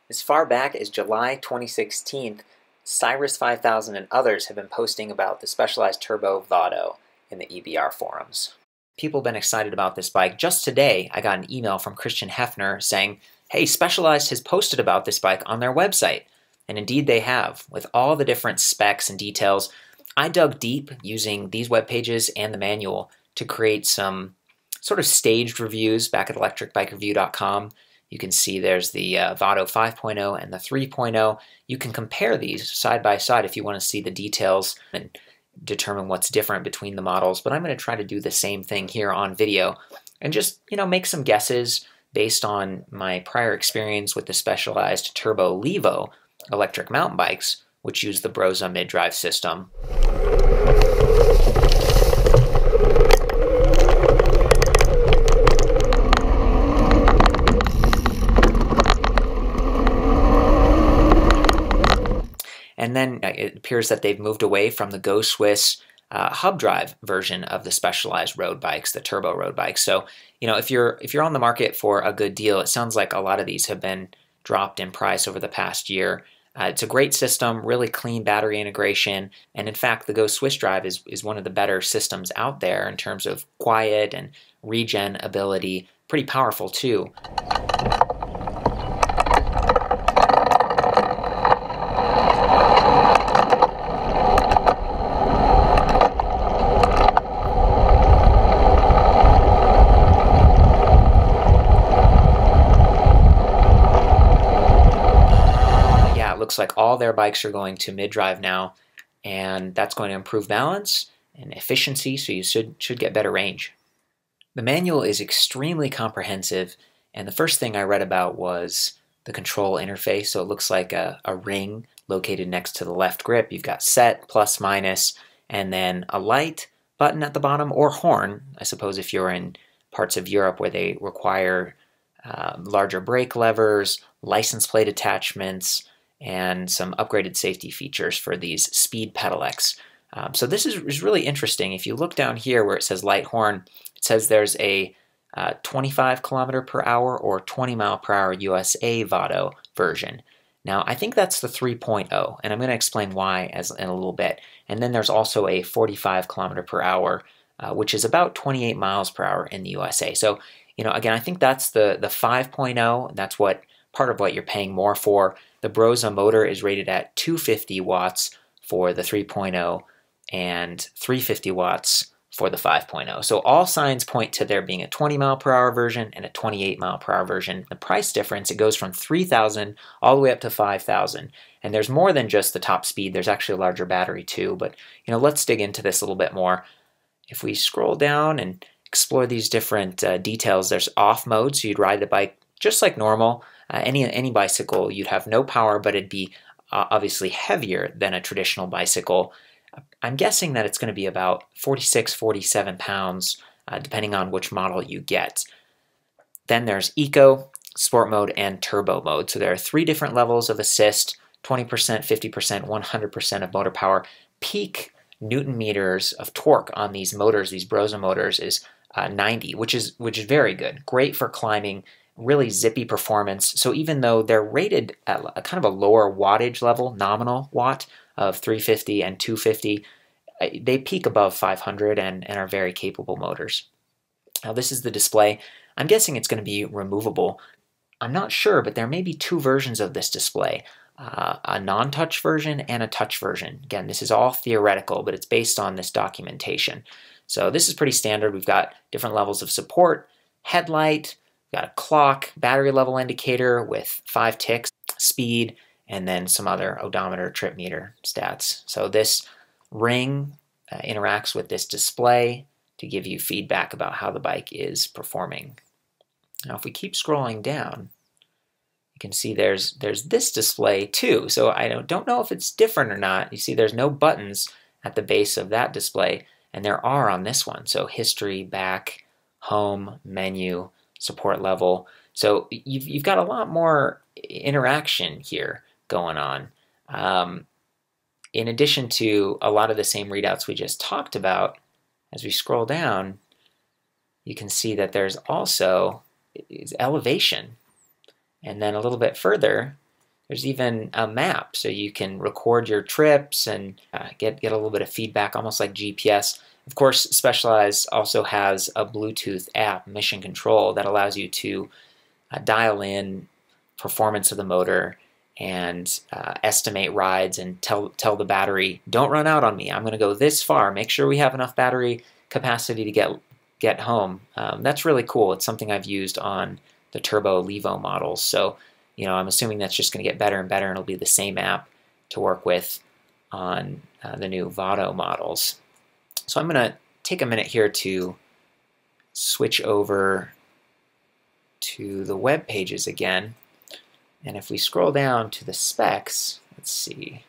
As far back as July 2016, Cyrus 5000 and others have been posting about the Specialized Turbo Vado in the EBR forums. People have been excited about this bike. Just today, I got an email from Christian Hefner saying, hey, Specialized has posted about this bike on their website. And indeed they have, with all the different specs and details. I dug deep using these web pages and the manual to create some sort of staged reviews back at ElectricBikeReview.com. You can see there's the Vado 5.0 and the 3.0. You can compare these side by side if you want to see the details and determine what's different between the models. But I'm going to try to do the same thing here on video and just, make some guesses based on my prior experience with the Specialized Turbo Levo electric mountain bikes, which use the Brose mid-drive system. And then it appears that they've moved away from the Go Swiss hub drive version of the Specialized road bikes, the turbo road bikes. So, if you're on the market for a good deal, it sounds like a lot of these have been dropped in price over the past year. It's a great system, really clean battery integration, and in fact, the Go Swiss drive is one of the better systems out there in terms of quiet and regen ability. Pretty powerful too. Looks like all their bikes are going to mid-drive now, and that's going to improve balance and efficiency, so you should get better range. The manual is extremely comprehensive, and the first thing I read about was the control interface. So it looks like a ring located next to the left grip. You've got set, plus, minus, and then a light button at the bottom, or horn, I suppose, if you're in parts of Europe where they require larger brake levers, license plate attachments, and some upgraded safety features for these speed pedelecs. So this is really interesting. If you look down here where it says light horn, it says there's a 25 kilometer per hour or 20 mile per hour USA Vado version. Now I think that's the 3.0, and I'm going to explain why in a little bit. And then there's also a 45 kilometer per hour, which is about 28 miles per hour in the USA. So again, I think that's the 5.0. That's part of what you're paying more for. The Brose motor is rated at 250 watts for the 3.0 and 350 watts for the 5.0. So all signs point to there being a 20 mile per hour version and a 28 mile per hour version. The price difference, it goes from 3,000 all the way up to 5,000. And there's more than just the top speed. There's actually a larger battery too. But let's dig into this a little bit more. If we scroll down and explore these different details, there's off mode, so you'd ride the bike just like normal. Any bicycle, you'd have no power, but it'd be obviously heavier than a traditional bicycle. I'm guessing that it's going to be about 46, 47 pounds, depending on which model you get. Then there's Eco, Sport Mode, and Turbo Mode. So there are 3 different levels of assist, 20%, 50%, 100% of motor power. Peak Newton meters of torque on these motors, these Brose motors, is 90, which is very good. Great for climbing. Really zippy performance. So even though they're rated at a kind of a lower wattage level, nominal watt of 350 and 250, they peak above 500 and are very capable motors. Now this is the display. I'm guessing it's going to be removable. I'm not sure, but there may be 2 versions of this display, a non-touch version and a touch version. Again, this is all theoretical, but it's based on this documentation. So this is pretty standard. We've got different levels of support, headlight, got a clock, battery level indicator with 5 ticks, speed, and then some other odometer, trip meter stats. So this ring interacts with this display to give you feedback about how the bike is performing. Now if we keep scrolling down, you can see there's this display too. So I don't know if it's different or not. You see there's no buttons at the base of that display, and there are on this one. So history, back, home, menu, support level. So you've got a lot more interaction here going on. In addition to a lot of the same readouts we just talked about, as we scroll down, you can see that there's also elevation. And then a little bit further, There's even a map, so you can record your trips and get a little bit of feedback, almost like GPS. Of course, Specialized also has a Bluetooth app, Mission Control, that allows you to dial in performance of the motor and estimate rides and tell the battery, don't run out on me. I'm going to go this far. Make sure we have enough battery capacity to get home. That's really cool. It's something I've used on the Turbo Levo models. So, I'm assuming that's just going to get better and better, and it'll be the same app to work with on the new Vado models. So I'm going to take a minute here to switch over to the web pages again. And if we scroll down to the specs, let's see,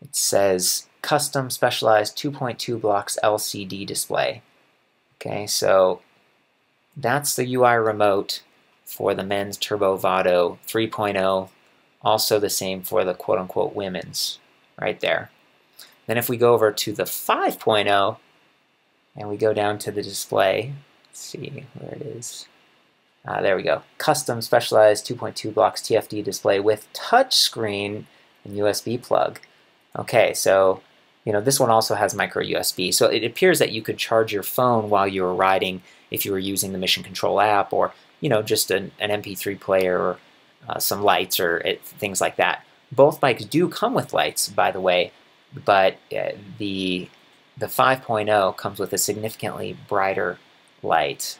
it says custom specialized 2.2 blocks LCD display. Okay, so that's the UI remote for the men's Turbo Vado 3.0, also the same for the quote-unquote women's, right there. Then if we go over to the 5.0 and we go down to the display, let's see where it is. There we go. Custom specialized 2.2 blocks TFT display with touchscreen and USB plug. Okay, so this one also has micro USB. So it appears that you could charge your phone while you were riding if you were using the Mission Control app, or just an MP3 player, or some lights, or things like that. Both bikes do come with lights, by the way, but the 5.0 comes with a significantly brighter light.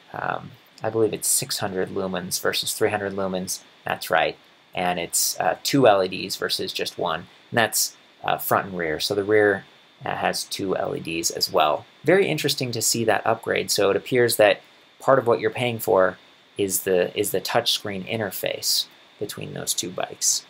I believe it's 600 lumens versus 300 lumens. That's right. And it's 2 LEDs versus just one. And that's front and rear. So the rear has 2 LEDs as well. Very interesting to see that upgrade. So it appears that part of what you're paying for is the touchscreen interface between those two bikes.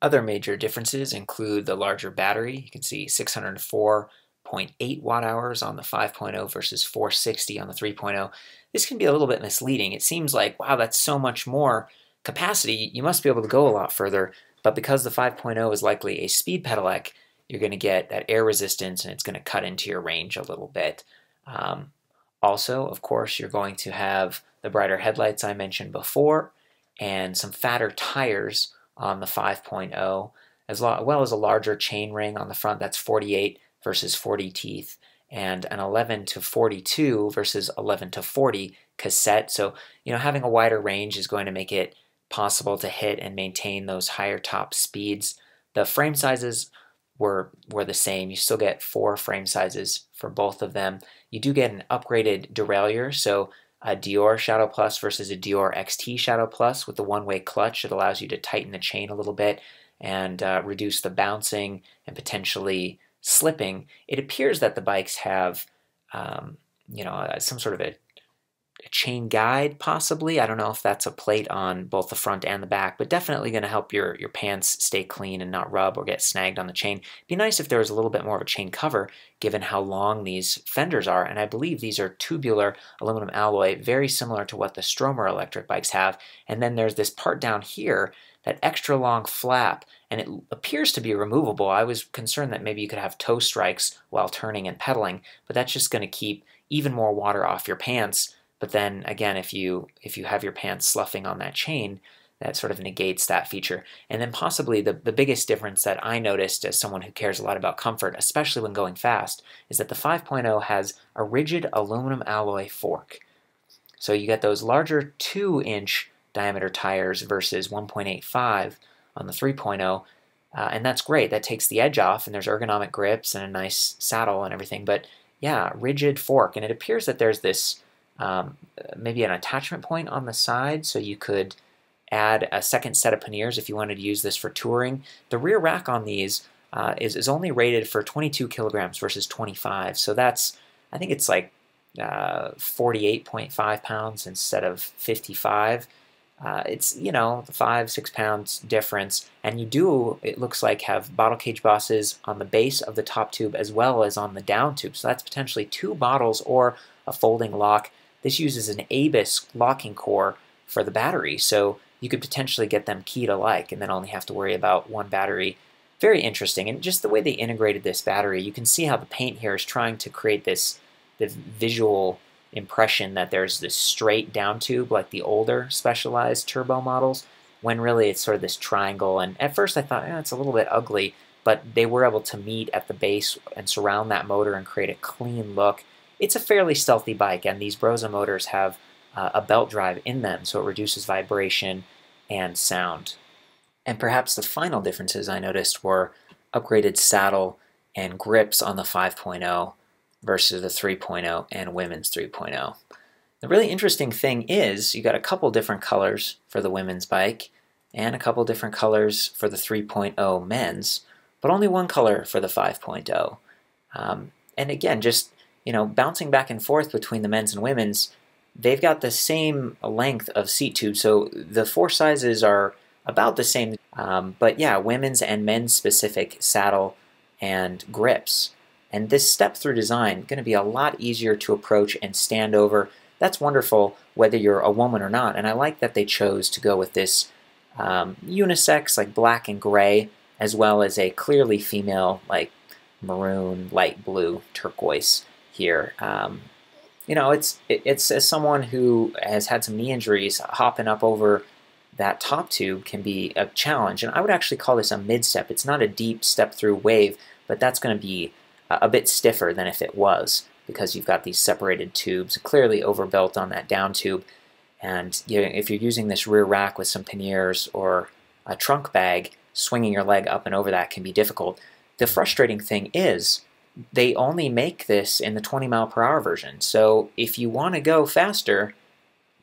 Other major differences include the larger battery. You can see 604.8 watt hours on the 5.0 versus 460 on the 3.0. This can be a little bit misleading. It seems like, wow, that's so much more capacity. You must be able to go a lot further. But because the 5.0 is likely a speed pedelec, you're going to get that air resistance, and it's going to cut into your range a little bit. Also, of course, you're going to have the brighter headlights I mentioned before, and some fatter tires on the 5.0, as well as a larger chain ring on the front. That's 48 versus 40 teeth, and an 11 to 42 versus 11 to 40 cassette. So, having a wider range is going to make it possible to hit and maintain those higher top speeds. The frame sizes were the same. You still get 4 frame sizes for both of them. You do get an upgraded derailleur, so a Dior Shadow Plus versus a Dior XT Shadow Plus with the one-way clutch. It allows you to tighten the chain a little bit and reduce the bouncing and potentially slipping. It appears that the bikes have, some sort of a chain guide, possibly. I don't know if that's a plate on both the front and the back, but definitely going to help your pants stay clean and not rub or get snagged on the chain. It'd be nice if there was a little bit more of a chain cover, given how long these fenders are, and I believe these are tubular aluminum alloy, very similar to what the Stromer electric bikes have. And then there's this part down here, that extra long flap, and it appears to be removable. I was concerned that maybe you could have toe strikes while turning and pedaling, but that's just going to keep even more water off your pants. But then again, if you have your pants sloughing on that chain, that sort of negates that feature. And then possibly the biggest difference that I noticed as someone who cares a lot about comfort, especially when going fast, is that the 5.0 has a rigid aluminum alloy fork. So you get those larger 2-inch diameter tires versus 1.85 on the 3.0, and that's great. That takes the edge off, and there's ergonomic grips and a nice saddle and everything. But yeah, rigid fork, and it appears that there's this maybe an attachment point on the side, so you could add a second set of panniers if you wanted to use this for touring. The rear rack on these is only rated for 22 kilograms versus 25, so that's, I think it's like 48.5 pounds instead of 55. It's, the 5-6 pounds difference, and you do, it looks like, have bottle cage bosses on the base of the top tube as well as on the down tube, so that's potentially 2 bottles or a folding lock. This uses an ABIS locking core for the battery, so you could potentially get them keyed alike and then only have to worry about one battery. Very interesting, and just the way they integrated this battery, you can see how the paint here is trying to create this visual impression that there's this straight down tube like the older Specialized turbo models, when really it's sort of this triangle. And at first I thought, it's a little bit ugly, but they were able to meet at the base and surround that motor and create a clean look. It's a fairly stealthy bike, and these Brose motors have a belt drive in them, so it reduces vibration and sound. And perhaps the final differences I noticed were upgraded saddle and grips on the 5.0 versus the 3.0 and women's 3.0. The really interesting thing is you got a couple different colors for the women's bike and a couple different colors for the 3.0 men's, but only one color for the 5.0. And again, just bouncing back and forth between the men's and women's, they've got the same length of seat tube, so the four sizes are about the same. But yeah, women's and men's specific saddle and grips. And this step-through design going to be a lot easier to approach and stand over. That's wonderful whether you're a woman or not. And I like that they chose to go with this unisex, like black and gray, as well as a clearly female, like maroon, light blue, turquoise here. It's as someone who has had some knee injuries, hopping up over that top tube can be a challenge. And I would actually call this a mid-step. It's not a deep step-through wave, but that's going to be a bit stiffer than if it was, because you've got these separated tubes, clearly overbuilt on that down tube. And if you're using this rear rack with some panniers or a trunk bag, swinging your leg up and over that can be difficult. The frustrating thing is they only make this in the 20-mile-per-hour version. So if you want to go faster,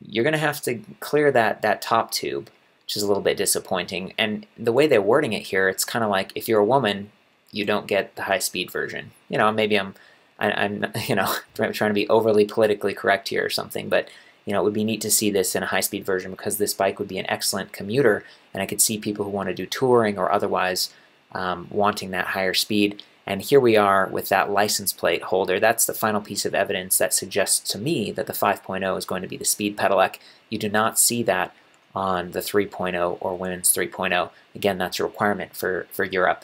you're going to have to clear that top tube, which is a little bit disappointing. And the way they're wording it here, it's kind of like if you're a woman, you don't get the high-speed version. Maybe I'm trying to be overly politically correct here or something, but it would be neat to see this in a high-speed version, because this bike would be an excellent commuter, and I could see people who want to do touring or otherwise wanting that higher speed. And here we are with that license plate holder. That's the final piece of evidence that suggests to me that the 5.0 is going to be the speed pedelec. You do not see that on the 3.0 or women's 3.0. Again, that's a requirement for Europe.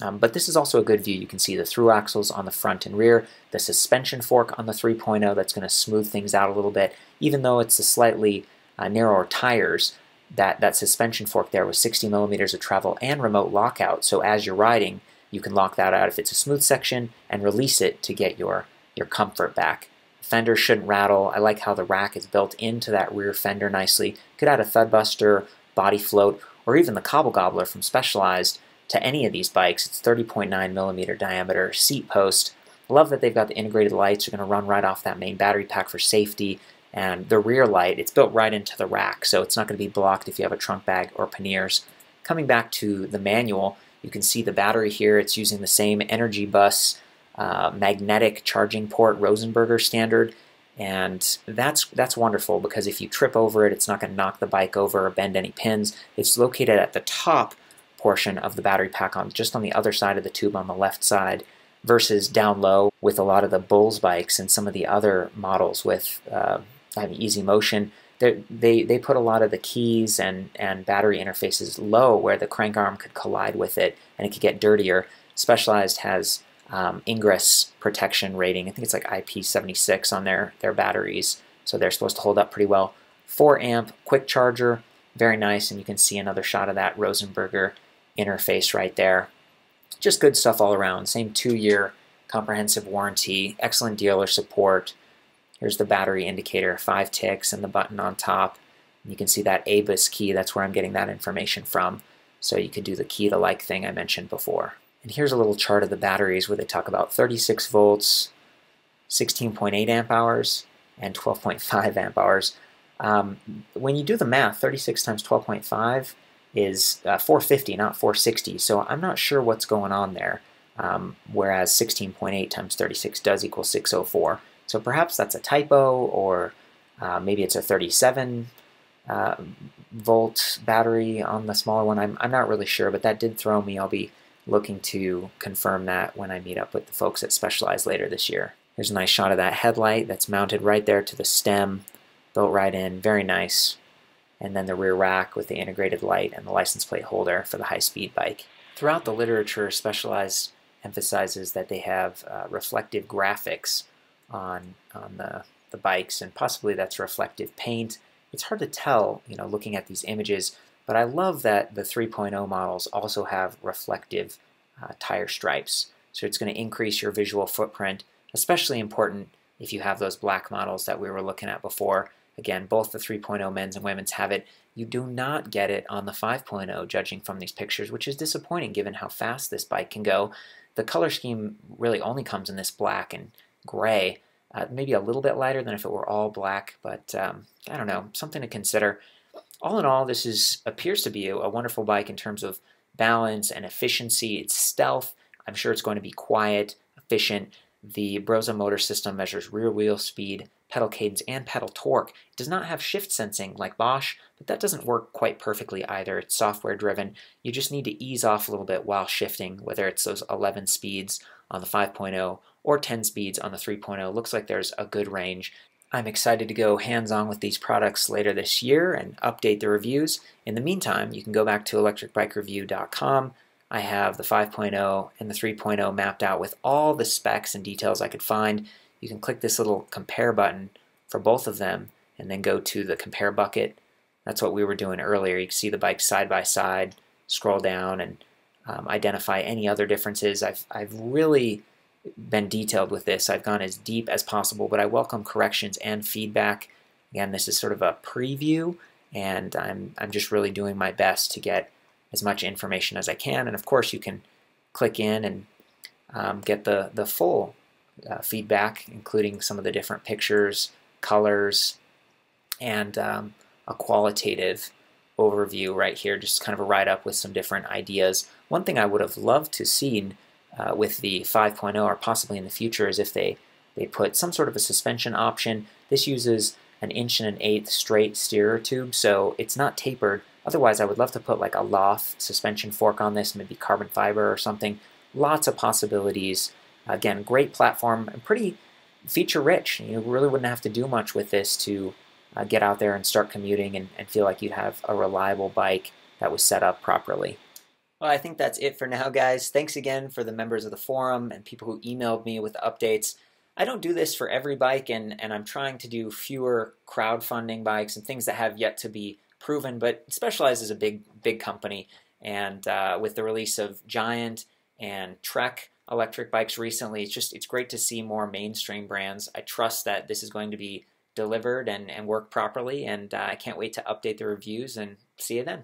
But this is also a good view. You can see the through axles on the front and rear, the suspension fork on the 3.0 that's going to smooth things out a little bit. Even though it's the slightly narrower tires, that suspension fork there with 60 millimeters of travel and remote lockout. So as you're riding, you can lock that out if it's a smooth section and release it to get your comfort back. Fenders shouldn't rattle. I like how the rack is built into that rear fender nicely. Could add a thud buster, body float, or even the cobble gobbler from Specialized to any of these bikes. It's 30.9 millimeter diameter seat post. I love that they've got the integrated lights. You're going to run right off that main battery pack for safety. And the rear light, it's built right into the rack, so it's not going to be blocked if you have a trunk bag or panniers. Coming back to the manual, you can see the battery here. It's using the same Energy Bus magnetic charging port Rosenberger standard. And that's wonderful, because if you trip over it, it's not going to knock the bike over or bend any pins. It's located at the top portion of the battery pack, just on the other side of the tube on the left side, versus down low with a lot of the Bulls bikes and some of the other models with Easy Motion. They put a lot of the keys and battery interfaces low where the crank arm could collide with it and it could get dirtier. Specialized has ingress protection rating. I think it's like IP76 on their batteries, so they're supposed to hold up pretty well. 4 amp quick charger, very nice, and you can see another shot of that Rosenberger interface right there. Just good stuff all around. Same 2-year comprehensive warranty, excellent dealer support. Here's the battery indicator, 5 ticks, and the button on top. And you can see that ABUS key, that's where I'm getting that information from. So you could do the key to like thing I mentioned before. And here's a little chart of the batteries where they talk about 36 volts, 16.8 amp hours, and 12.5 amp hours. When you do the math, 36 times 12.5 is 450, not 460. So I'm not sure what's going on there, whereas 16.8 times 36 does equal 604. So perhaps that's a typo, or maybe it's a 37 volt battery on the smaller one. I'm not really sure, but that did throw me. I'll be looking to confirm that when I meet up with the folks at Specialized later this year. Here's a nice shot of that headlight that's mounted right there to the stem, built right in, very nice. And then the rear rack with the integrated light and the license plate holder for the high-speed bike. Throughout the literature, Specialized emphasizes that they have reflective graphics on the bikes, and possibly that's reflective paint. It's hard to tell, looking at these images, But I love that the 3.0 models also have reflective tire stripes. So it's going to increase your visual footprint, especially important if you have those black models that we were looking at before. Again, both the 3.0 men's and women's have it. You do not get it on the 5.0, judging from these pictures, which is disappointing given how fast this bike can go. The color scheme really only comes in this black and gray, maybe a little bit lighter than if it were all black, but I don't know, something to consider. All in all, this appears to be a wonderful bike in terms of balance and efficiency. It's stealth. I'm sure it's going to be quiet, efficient. The Brose motor system measures rear wheel speed, pedal cadence, and pedal torque. It does not have shift sensing like Bosch, but that doesn't work quite perfectly either. It's software driven. You just need to ease off a little bit while shifting, whether it's those 11 speeds on the 5.0 or 10 speeds on the 3.0. Looks like there's a good range. I'm excited to go hands-on with these products later this year and update the reviews. In the meantime, you can go back to ElectricBikeReview.com. I have the 5.0 and the 3.0 mapped out with all the specs and details I could find. You can click this little compare button for both of them and then go to the compare bucket. That's what we were doing earlier. You can see the bikes side by side, scroll down, and identify any other differences. I've really been detailed with this. I've gone as deep as possible, but I welcome corrections and feedback. Again, this is sort of a preview, and I'm just really doing my best to get as much information as I can. And of course, you can click in and get the full feedback, including some of the different pictures, colors, and a qualitative overview right here, just kind of a write-up with some different ideas. One thing I would have loved to see with the 5.0 or possibly in the future is if they put some sort of a suspension option. This uses an 1.125" straight steerer tube, so it's not tapered. Otherwise, I would love to put like a loft suspension fork on this, maybe carbon fiber or something. Lots of possibilities. Again, great platform and pretty feature-rich. You really wouldn't have to do much with this to get out there and start commuting and feel like you'd have a reliable bike that was set up properly. Well, I think that's it for now, guys. Thanks again for the members of the forum and people who emailed me with updates. I don't do this for every bike, and I'm trying to do fewer crowdfunding bikes and things that have yet to be proven, but Specialized is a big company, and with the release of Giant and Trek electric bikes recently, it's great to see more mainstream brands. I trust that this is going to be delivered and work properly, and I can't wait to update the reviews and see you then.